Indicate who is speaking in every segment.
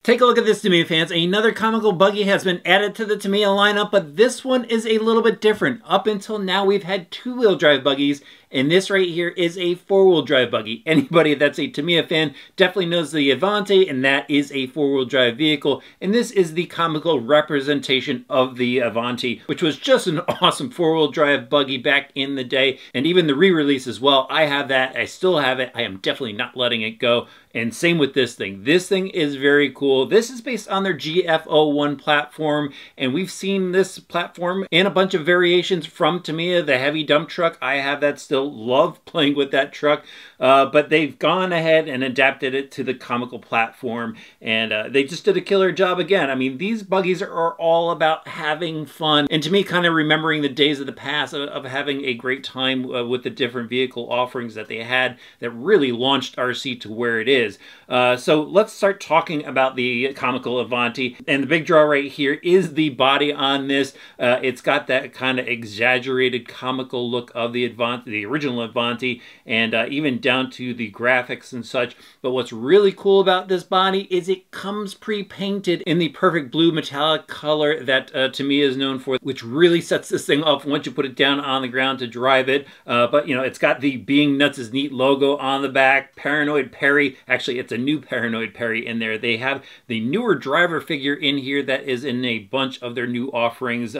Speaker 1: Take a look at this, Tamiya fans. Another comical buggy has been added to the Tamiya lineup, but this one is a little bit different. Up until now, we've had two-wheel drive buggies, and this right here is a four-wheel drive buggy. Anybody that's a Tamiya fan definitely knows the Avante, and that is a four-wheel drive vehicle. And this is the comical representation of the Avante, which was just an awesome four-wheel drive buggy back in the day. And even the re-release as well. I have that. I still have it. I am definitely not letting it go. And same with this thing. This thing is very cool. This is based on their GF-01 platform, and we've seen this platform in a bunch of variations from Tamiya. The heavy dump truck, I have that still. Love playing with that truck, but they've gone ahead and adapted it to the comical platform, and they just did a killer job again. I mean, these buggies are all about having fun, and to me, kind of remembering the days of the past of having a great time with the different vehicle offerings that they had that really launched RC to where it is. So let's start talking about the Comical Avante. And the big draw right here is the body on this. It's got that kind of exaggerated comical look of the Avante, the original Avante, and even down to the graphics and such. But what's really cool about this body is it comes pre-painted in the perfect blue metallic color that Tamiya is known for, which really sets this thing off once you put it down on the ground to drive it. But you know, it's got the Being Nuts is Neat logo on the back, Paranoid Perry. Actually, it's a new Paranoid Perry in there. They have the newer driver figure in here that is in a bunch of their new offerings.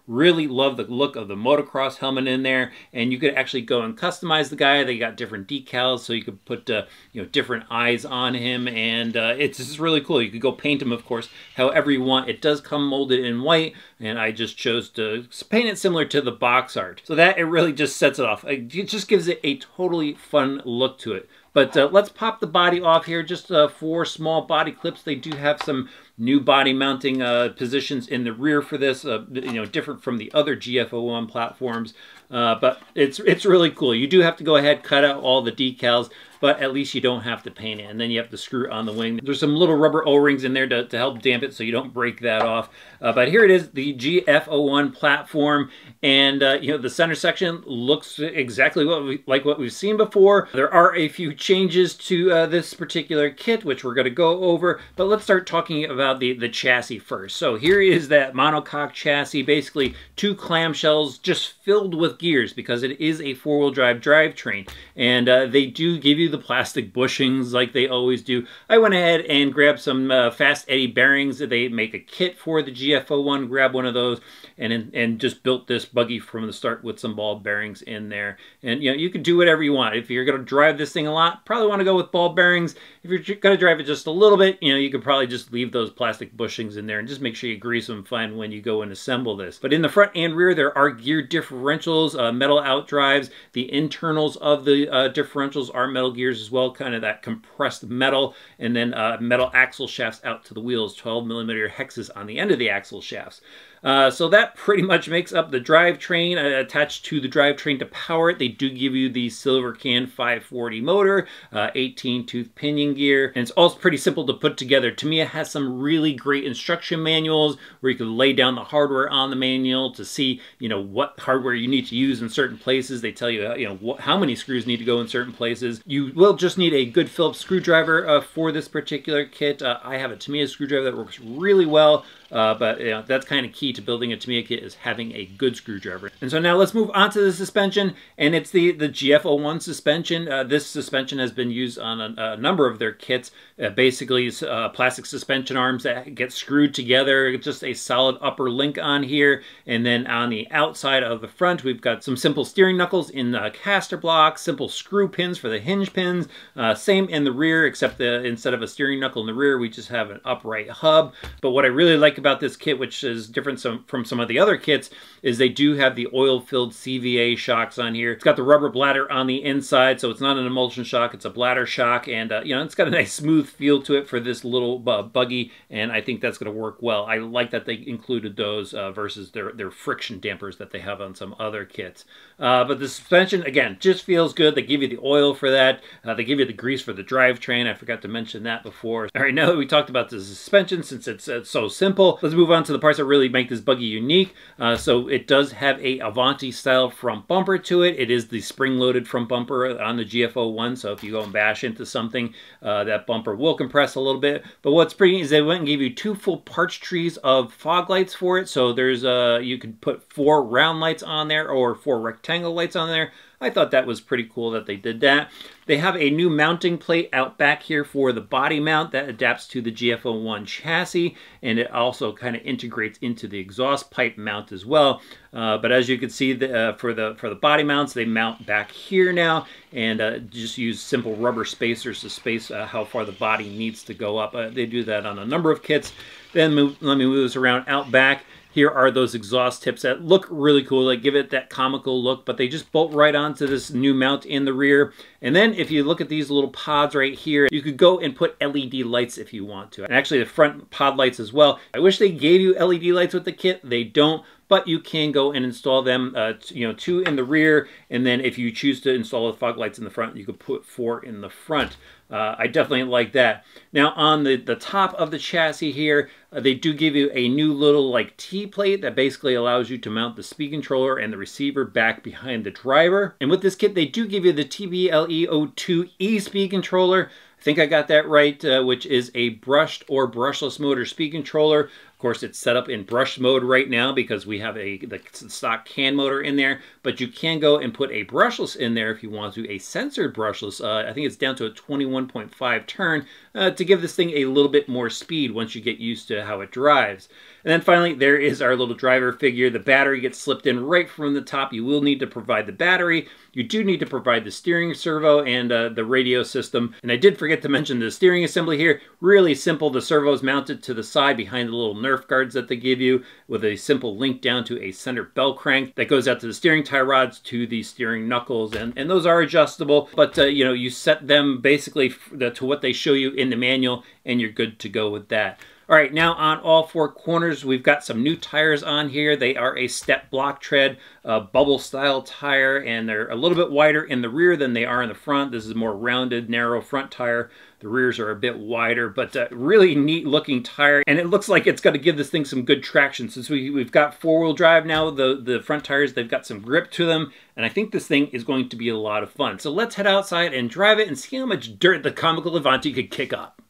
Speaker 1: Really love the look of the motocross helmet in there, and you could actually go and customize the guy. They got different decals, so you could put you know, different eyes on him, and it's just really cool. You could go paint him, of course, however you want. It does come molded in white, and I just chose to paint it similar to the box art. So that, it really just sets it off. It just gives it a totally fun look to it. But let's pop the body off here. Just 4 small body clips. They do have some new body mounting positions in the rear for this, you know, different from the other GF-01 platforms. But it's really cool. You do have to go ahead, cut out all the decals, but at least you don't have to paint it. And then you have to screw it on the wing. There's some little rubber O-rings in there to help damp it so you don't break that off. But here it is, the GF-01 platform. And, you know, the center section looks exactly like what we've seen before. There are a few changes to this particular kit, which we're going to go over. But let's start talking about the chassis first. So here is that monocoque chassis, basically 2 clamshells just filled with gears because it is a 4-wheel drive drivetrain. And they do give you the plastic bushings like they always do. I went ahead and grabbed some fast eddy bearings. They make a kit for the GF-01. Grab one of those and just built this buggy from the start with some ball bearings in there. And you know, you can do whatever you want. If you're going to drive this thing a lot, probably want to go with ball bearings. If you're going to drive it just a little bit, you know, you could probably just leave those plastic bushings in there and just make sure you grease them fine when you go and assemble this. But in the front and rear, there are gear differentials, metal outdrives. The internals of the differentials are metal gears as well, kind of that compressed metal, and then metal axle shafts out to the wheels, 12mm hexes on the end of the axle shafts. So that pretty much makes up the drivetrain. Attached to the drivetrain to power it, they do give you the Silvercan 540 motor, 18-tooth pinion gear, and it's also pretty simple to put together. Tamiya has some really great instruction manuals where you can lay down the hardware on the manual to see, you know, what hardware you need to use in certain places. They tell you, you know, how many screws need to go in certain places. You will just need a good Phillips screwdriver for this particular kit. I have a Tamiya screwdriver that works really well. But you know, that's kind of key to building a Tamiya kit, is having a good screwdriver. And so now let's move on to the suspension, and it's the GF-01 suspension. This suspension has been used on a number of their kits. Basically, plastic suspension arms that get screwed together, just a solid upper link on here. And then on the outside of the front, we've got some simple steering knuckles in caster blocks, simple screw pins for the hinge pins. Same in the rear, except instead of a steering knuckle in the rear, we just have an upright hub. But what I really like about this kit, which is different from some of the other kits, is they do have the oil-filled CVA shocks on here. It's got the rubber bladder on the inside, so it's not an emulsion shock, it's a bladder shock, and you know, it's got a nice smooth feel to it for this little buggy, and I think that's going to work well. I like that they included those versus their friction dampers that they have on some other kits. But the suspension, again, just feels good. They give you the oil for that. They give you the grease for the drivetrain. I forgot to mention that before. All right, now that we talked about the suspension, since it's so simple, cool. Let's move on to the parts that really make this buggy unique. So it does have a Avante style front bumper to it. It is the spring-loaded front bumper on the GF-01, so if you go and bash into something, that bumper will compress a little bit. But what's pretty neat is they went and gave you 2 full parts trees of fog lights for it. So there's you could put 4 round lights on there or 4 rectangle lights on there. I thought that was pretty cool that they did that. They have a new mounting plate out back here for the body mount that adapts to the GF-01 chassis, and it also kind of integrates into the exhaust pipe mount as well. But as you can see, for the body mounts, they mount back here now, and just use simple rubber spacers to space how far the body needs to go up. They do that on a number of kits. Then let me move this around out back. Here are those exhaust tips that look really cool. They give it that comical look, but they just bolt right onto this new mount in the rear. And then if you look at these little pods right here, you could go and put LED lights if you want to. And actually the front pod lights as well. I wish they gave you LED lights with the kit. They don't. But you can go and install them, 2 in the rear, and then if you choose to install the fog lights in the front, you could put 4 in the front. I definitely like that. Now on the top of the chassis here, they do give you a new little like T-plate that basically allows you to mount the speed controller and the receiver back behind the driver. And with this kit, they do give you the TBLE02E speed controller. I think I got that right, which is a brushed or brushless motor speed controller. Of course, it's set up in brush mode right now because we have the stock can motor in there, but you can go and put a brushless in there if you want to, a censored brushless. I think it's down to a 21.5 turn to give this thing a little bit more speed once you get used to how it drives. And then finally, there is our little driver figure. The battery gets slipped in right from the top. You will need to provide the battery. You do need to provide the steering servo and the radio system. And I did forget to mention the steering assembly here. Really simple. The servo is mounted to the side behind the little Nerf guards that they give you with a simple link down to a center bell crank that goes out to the steering tie rods to the steering knuckles. And those are adjustable, but you set them basically to what they show you in the manual and you're good to go with that. All right, now on all 4 corners, we've got some new tires on here. They are a step block tread, bubble style tire, and they're a little bit wider in the rear than they are in the front. This is a more rounded, narrow front tire. The rears are a bit wider, but really neat looking tire. And it looks like it's going to give this thing some good traction. Since we've got 4-wheel drive now, the front tires, they've got some grip to them. And I think this thing is going to be a lot of fun. So let's head outside and drive it and see how much dirt the Comical Avante could kick up.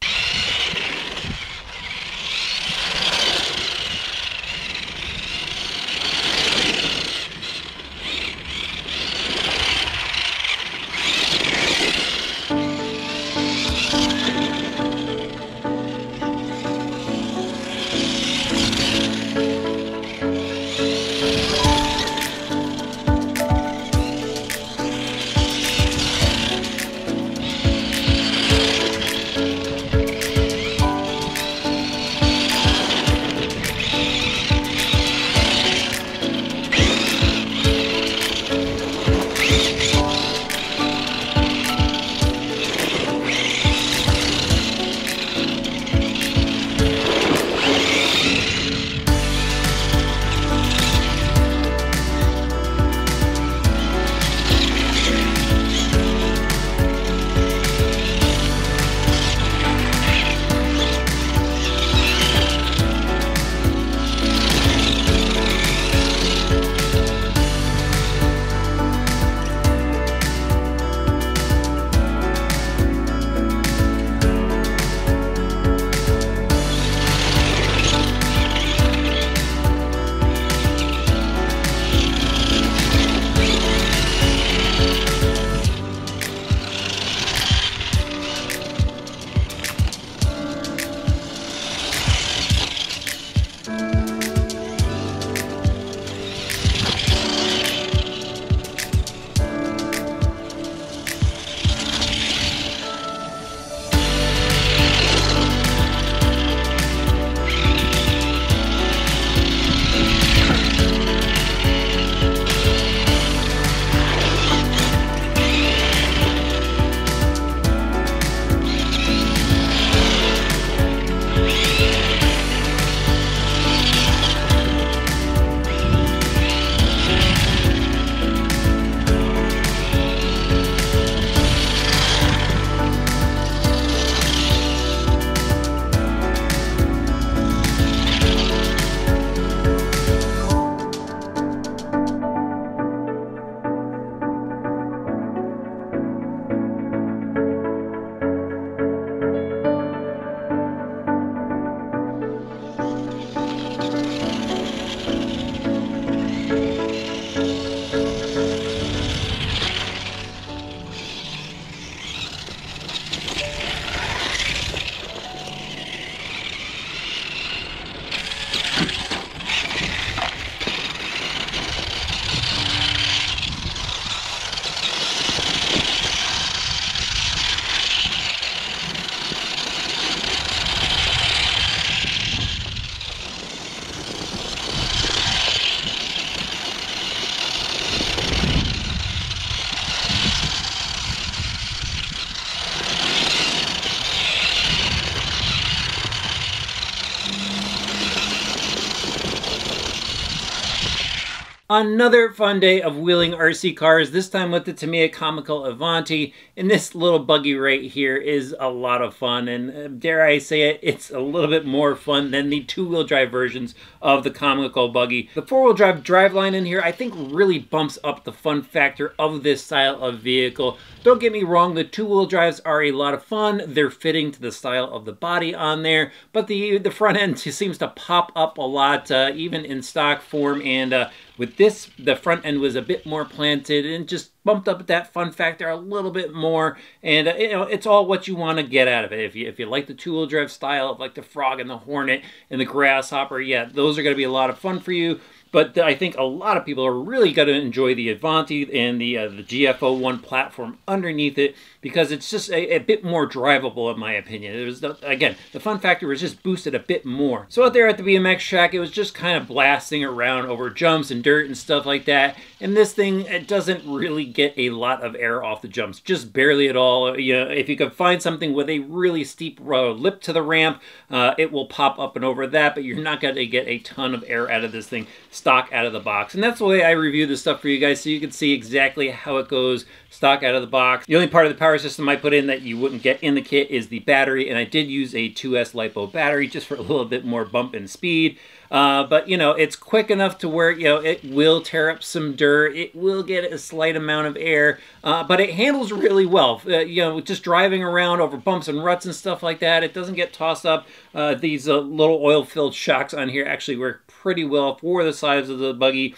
Speaker 1: Another fun day of wheeling RC cars, this time with the Tamiya Comical Avante. And this little buggy right here is a lot of fun, and dare I say it, it's a little bit more fun than the two-wheel drive versions of the Comical Buggy. The four-wheel drive driveline in here I think really bumps up the fun factor of this style of vehicle. Don't get me wrong, the two-wheel drives are a lot of fun. They're fitting to the style of the body on there, but the front end seems to pop up a lot, even in stock form, and with this, the front end was a bit more planted and just bumped up that fun factor a little bit more. And you know, it's all what you want to get out of it. If you like the two-wheel drive style of like the Frog and the Hornet and the Grasshopper, yeah, those are going to be a lot of fun for you. But I think a lot of people are really going to enjoy the Avante and the GF-01 platform underneath it, because it's just a bit more drivable in my opinion. It was, again, the fun factor was just boosted a bit more. So out there at the BMX track, it was just kind of blasting around over jumps and dirt and stuff like that. And this thing, it doesn't really get a lot of air off the jumps, just barely at all. You know, if you could find something with a really steep lip to the ramp, it will pop up and over that, but you're not going to get a ton of air out of this thing stock out of the box. And that's the way I review this stuff for you guys, so you can see exactly how it goes stock out of the box. The only part of the power system I put in that you wouldn't get in the kit is the battery, and I did use a 2S LiPo battery just for a little bit more bump in speed. But, you know, it's quick enough to where, you know, it will tear up some dirt. It will get a slight amount of air, but it handles really well. You know, just driving around over bumps and ruts and stuff like that, it doesn't get tossed up. These little oil-filled shocks on here actually work pretty well for the size of the buggy,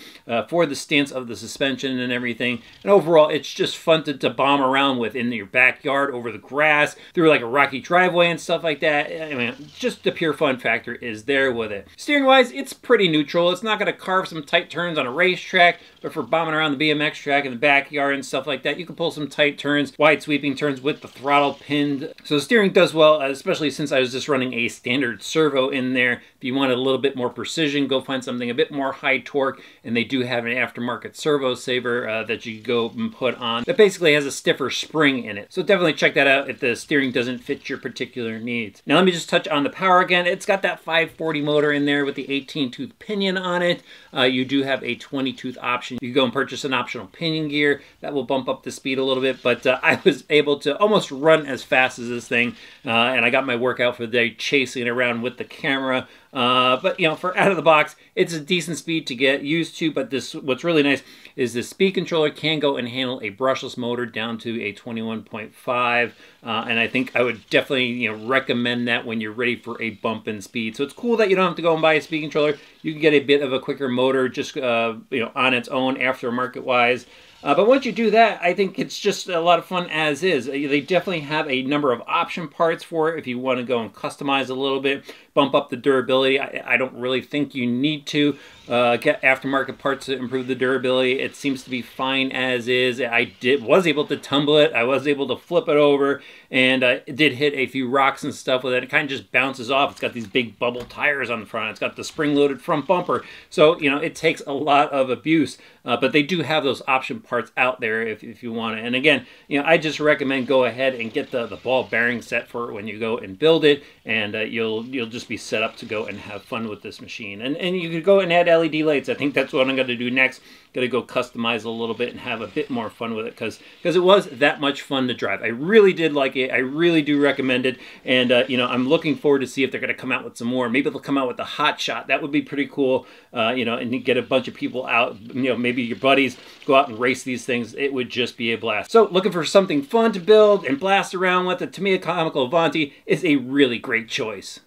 Speaker 1: for the stance of the suspension and everything. And overall, it's just fun to bomb around with in your backyard, over the grass, through like a rocky driveway and stuff like that. I mean, just the pure fun factor is there with it. Steering-wise, it's pretty neutral. It's not going to carve some tight turns on a racetrack, but for bombing around the BMX track in the backyard and stuff like that, you can pull some tight turns, wide sweeping turns with the throttle pinned. So the steering does well, especially since I was just running a standard servo in there. If you want a little bit more precision, go find something a bit more high torque, and they do have an aftermarket servo saver that you can go and put on that basically has a stiffer spring in it. So definitely check that out if the steering doesn't fit your particular needs. Now let me just touch on the power again. It's got that 540 motor in there with the 18-tooth pinion on it. You do have a 20-tooth option. You can go and purchase an optional pinion gear. That will bump up the speed a little bit, but I was able to almost run as fast as this thing, and I got my workout for the day chasing it around with the camera. But, you know, for out of the box, it's a decent speed to get used to, but what's really nice is the speed controller can go and handle a brushless motor down to a 21.5, and I think I would definitely, you know, recommend that when you're ready for a bump in speed. So it's cool that you don't have to go and buy a speed controller. You can get a bit of a quicker motor just, you know, on its own aftermarket-wise. But once you do that, I think it's just a lot of fun as is. They definitely have a number of option parts for it if you want to go and customize a little bit, bump up the durability. I don't really think you need to get aftermarket parts to improve the durability. It seems to be fine as is. I was able to tumble it. I was able to flip it over, and it did hit a few rocks and stuff with it. It kind of just bounces off. It's got these big bubble tires on the front. It's got the spring-loaded front bumper. So, you know, it takes a lot of abuse. But they do have those option parts out there if you want it. And again, you know, I just recommend go ahead and get the ball bearing set for it when you go and build it, and you'll just be set up to go and have fun with this machine. And you could go and add LED lights. I think that's what I'm going to do next. Going to go customize a little bit and have a bit more fun with it, because it was that much fun to drive. I really did like it. I really do recommend it. And, you know, I'm looking forward to see if they're going to come out with some more. Maybe they'll come out with the hot shot. That would be pretty cool, you know, and you get a bunch of people out, you know, maybe your buddies go out and race these things. It would just be a blast. So looking for something fun to build and blast around with, the Tamiya Comical Avante is a really great choice.